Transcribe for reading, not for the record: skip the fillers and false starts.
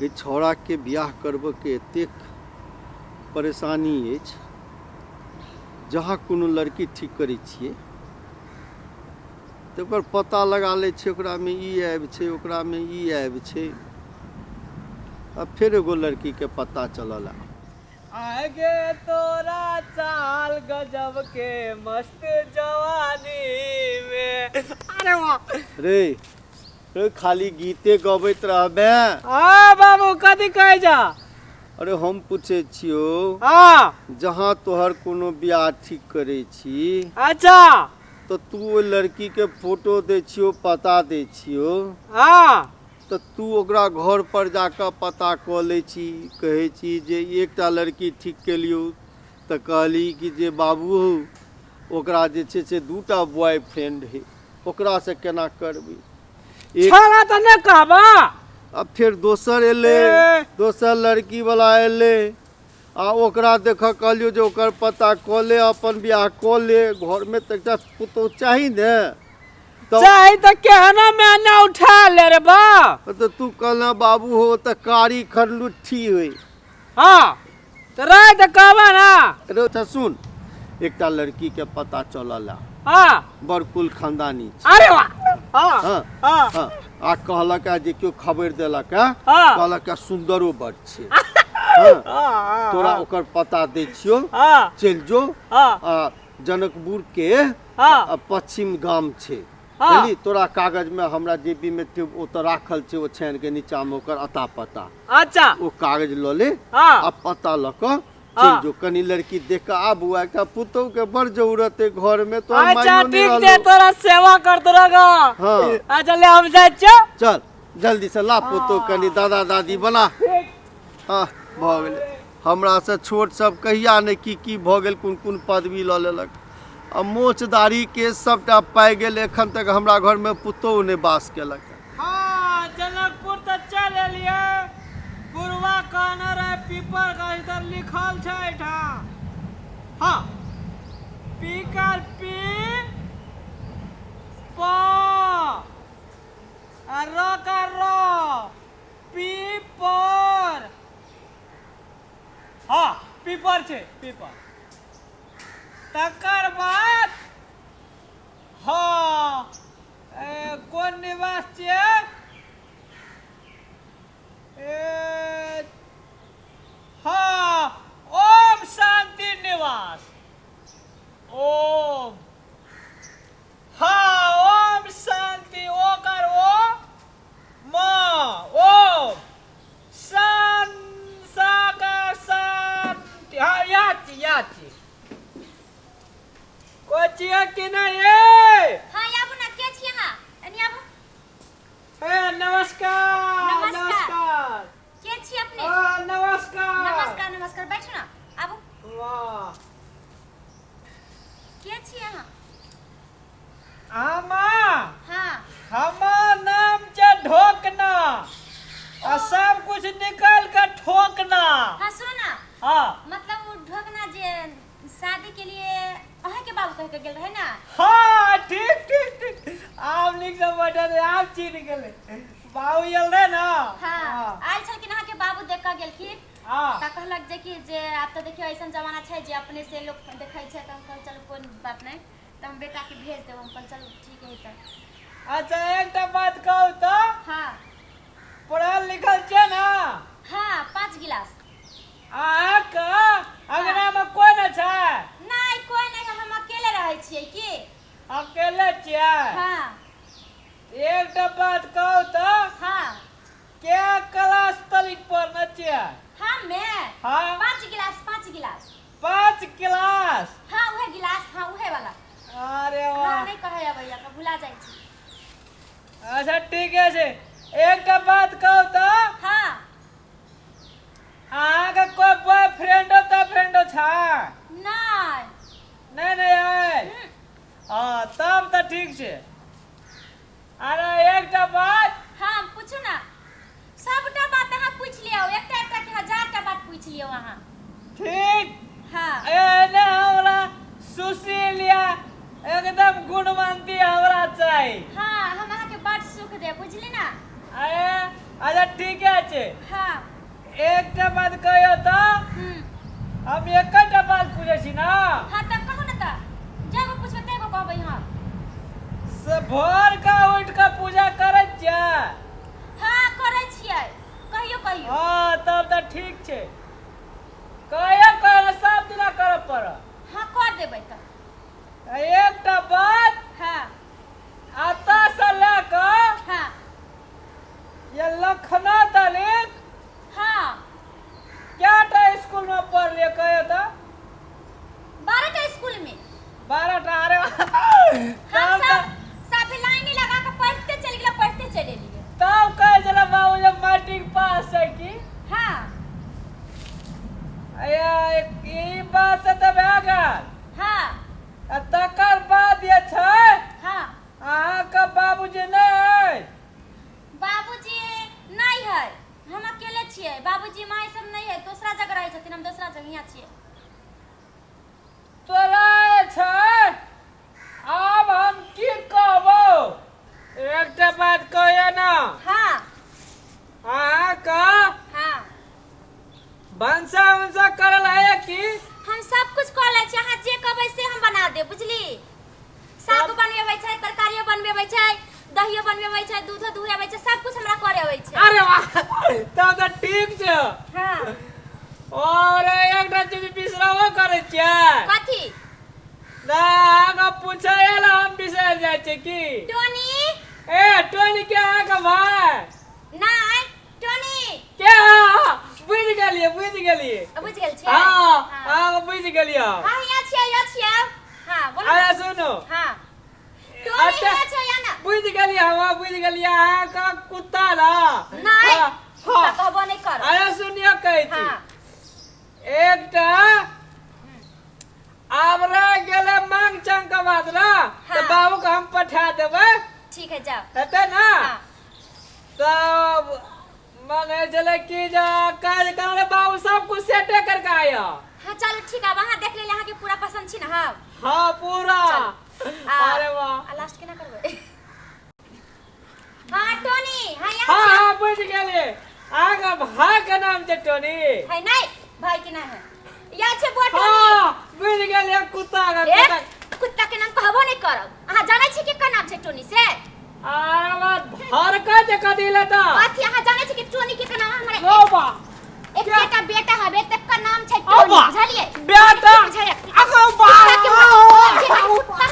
ये छौड़ा के बियाह करब के एतेक परेशानी अछि, जहाँ कोनो लड़की ठीक करै छियै तऽ ओकर पता लगा लै छै, ओकरामे ई ऐब छै, ओकरामे ई ऐब छै। अब फिर एगो लड़की के पता चलल आगे तोरा चाल गजब के मस्त जवानी में। अरे वाह रे, खाली गीते गबैत रहबे। हाँ बाबू कथी कहे जा? अरे हम पूछे छियो, हाँ जहाँ तोहर कोनो बियाह ठीक करे छी, अच्छा तो तू ओ लड़की के फोटो दे छियो, पता दे छियो, हाँ तो तू ओकरा घर पर जाकर पता क ले छी, कहे छी जे एकटा लड़की ठीक केलियो, तो कहली कि जे बाबू ओकरा जे छै से दूटा बॉयफ्रेंड है, ओकरा से केना करबी? छौड़ा तो नहीं कहबा। अब फिर दोसर एले, दोसर लड़की वाला एले, आ ओकरा देख कहलियो जे ओकर पता क ले, अपन बियाह क ले। घर में तो एकटा पुतौह चाही ने, चाही तो केहना मैंने उठा ले रे बा। तो तू कहना बाबू हो तो कारी खरलुट्ठी हुई। हाँ तो रह तो कहबा ना। अरे अच्छा सुन, एकटा लड़की के पता चलल, हाँ बरकुल खानदानी। अरे वाह हाँ हाँ हाँ हाँ, आ कहलक जे क्यों खबर देलक, कहलक सुंदरो बड़ छे। हाँ, तोरा ओकर पता दे छियो, चल जो। जनकपुर के पश्चिम गाम छे, बुझली? तोरा कागज में हमरा जेबी में ओतऽ राखल छे, ओ छेन के नीचा में ओकर अता पता। अच्छा ओ कागज ल ले, आ पता ल क चल जो। कनी लड़की देख के आबू, एकटा पुतौह के बड़ जरूरत है घर में, तो अच्छा ठीक है, तोरा सेवा करते रहो। हाँ अच्छा ले हम जाए चल जल्दी से ला पुतौह, कनी दादा दादी बना। हाँ भ गेलै। हमरा से छोट सब कहिया ने की भ गेल, कोन कोन पदवी ल लेलक। अब मोचदारी के सबटा पाइ गेल, एखन तक हमरा घर में पुतौह ने वास केलक। हाँ जनकपुर तो चल एलिए, गुरुआ कहने रहे पीपर का इधर लिखल छै एठा। हाँ पीकर पी प र का र पीपर। हाँ पीपर छै पीपर। तकर बाद हाँ कौन निवास छियै? हाँ ओम शांति निवास। ओम हाँ ओम शांति, ओकर ओ म ओम शान सागर शांति। हाँ याद छी कोई छियै कि नहीं? हाँ याबू ना, के छियै? हाँ एनी याबू। नमस्कार नमस्कार। के छियै अपने? नमस्कार नमस्कार नमस्कार, बैठो ना आबू। वाह के छियै? हाँ हाँ हाँ हमार नाम छै ढोकना, और सब कुछ निकाल के ठोकना। हाँ सुनो ना, हाँ मतलब वो ढोकना जे शादी के लिए अहाँ के बाबू कह के गेल रहे ना? हाँ ठीक ठीक ठीक, आप लिख सब बटन आप चीन गेले, बाबू यल रहे ना। हाँ आयल छलखिन अहाँ के बाबू देख के गेलखिन, हाँ त कहलक जे कि जे आप तो देखियो ऐसा जमाना छै जे अपने से लोग देखै छै, त हम कहल चलो कोई बात नहीं, त हम बेटा के भेज देब। हम कहल चलो ठीक है। त अच्छा एक बात कहू तो, हाँ पढ़ल लिखल छै ना? हाँ 5 गिलास। अंगना में कोई न छै? नहीं कोई नहीं, हम अकेले रहे छियै की। अकेले छियै? हाँ एक बात कहू तो, हाँ क्या क्लास तक पढ़ना छियै? मैं हाँ 5 गिलास 5 गिलास। 5 क्लास? हाँ उहे गिलास, हाँ उहे वाला। अरे हाँ वाह, नहीं कहे या भैया का भुला जाए छी। अच्छा ठीक है से एक बात कहू तो, हाँ अहाँ के कोई बॉयफ्रेंड तो फ्रेंड छै? नहीं नहीं नहीं है। हाँ तब तो ठीक छै। अरे एक बात, हाँ पूछो ना, सबटा बात अहाँ पूछ लियो, एकटा एकटा के 1000टा बात पूछ लियो अहाँ। ठीक। हाँ एने हमरा सुशीलिया एकदम गुणवंती हमरा चाहिए। हाँ हम अहाँ के बड़ सुख दे, बुझली ना? अरे अच्छा ठीक है हाँ एक बात कहियो तो हम एक बात पूछे छी ना हाँ तब कहो ना ता जागो पूछबे तेगो कहबै हाँ से भोर का उठ के पूजा करे छियै हाँ करै छियै कहियो कहियो हाँ तब तो ठीक छे कहियो कहियो सब दिना करे पड़ हाँ कर देबै त एक बात हाँ आता से लेकर हाँ ये लखनऊ तक हाँ क्या स्कूल में पढ़ लिया कहे तो 12 स्कूल में 12 अरे हम सब लाइन लगा के पढ़ते चले लिए तब कहे चला बाबू जब मैट्रिक पास है की हाँ यही बात से तब आ गल हाँ तकर बाद ये छै हाँ अहाँ के बाबूजी नहीं है बाबूजी नहीं है हम अकेले छियै बाबूजी माय सब नहीं है दूसरा जगह रहै छथिन हम दूसरा जगह यहाँ छियै तोरा छै अब हम की कहबो एक बात कहियो ना हाँ अहाँ का हाँ भंसा उनसा करल है कि हम सब कुछ कऽ लै छी अहाँ जे कहबै से हम बना देब बुझली साग बनबेबै छै तरकारियो बनबेबै छै दहियो बनबेबै छै दूधो दुहबेबै छै सब कुछ हमरा करे अबै छै अरे वाह तब तो ठीक छै हाँ और एकटा चीज बिसरबो करे छियै कथी ना आगे पूछे ला हम बिसर जाय छै की टोनी ए टोनी के आगे भाई नहीं टोनी क्या बुझ गेलिए बुझ गेल छियै हाँ हाँ बुझ गेलिए हाँ यहाँ छियै हाँ बोलो अरे सुनो हाँ टोनी अच्छा। यहाँ छै या ना बुझ गेलिए हम बुझ गेलिए अहाँ का कुत्ता ला नहीं हाँ, कुत्ता हाँ। कहबो नहीं कर अरे सुनियो कहै छी हाँ एकटा आबरा गेले मांग चंग के बाद ना तो हाँ। बाबू को हम पठा देबै ठीक है जाओ हेतै ना हाँ तब माने चले कि जा काज करने बाबू सब कुछ सेटे करके आया हाँ चलो ठीक है वहाँ देख ले यहाँ के पूरा पसंद छी ना हाँ हाँ पूरा आ, अरे वाह आ लास्ट के ना करबै हाँ टोनी हाँ यहाँ हाँ छियै। हाँ बुझ गेलिए आगे भाई के नाम छै टोनी है नहीं भाई के नाम है यहाँ छै बुआ टोनी हाँ बुझ गेलिए कुत्ता का ए, कुत्ता कुत्ता के नाम कहबो नहीं करब अहाँ जानै छी के नाम छै टोनी से अरे वाह धर का जे कदी लेता अथी अहाँ जानै छी कि टोनी के नाम हमरा लो बा एकटा बेटा हबे तक का नाम छै अब्बा, टोनी बुझलिए बेटा बुझाइए। अगो बा कुत्ता के कुत्ता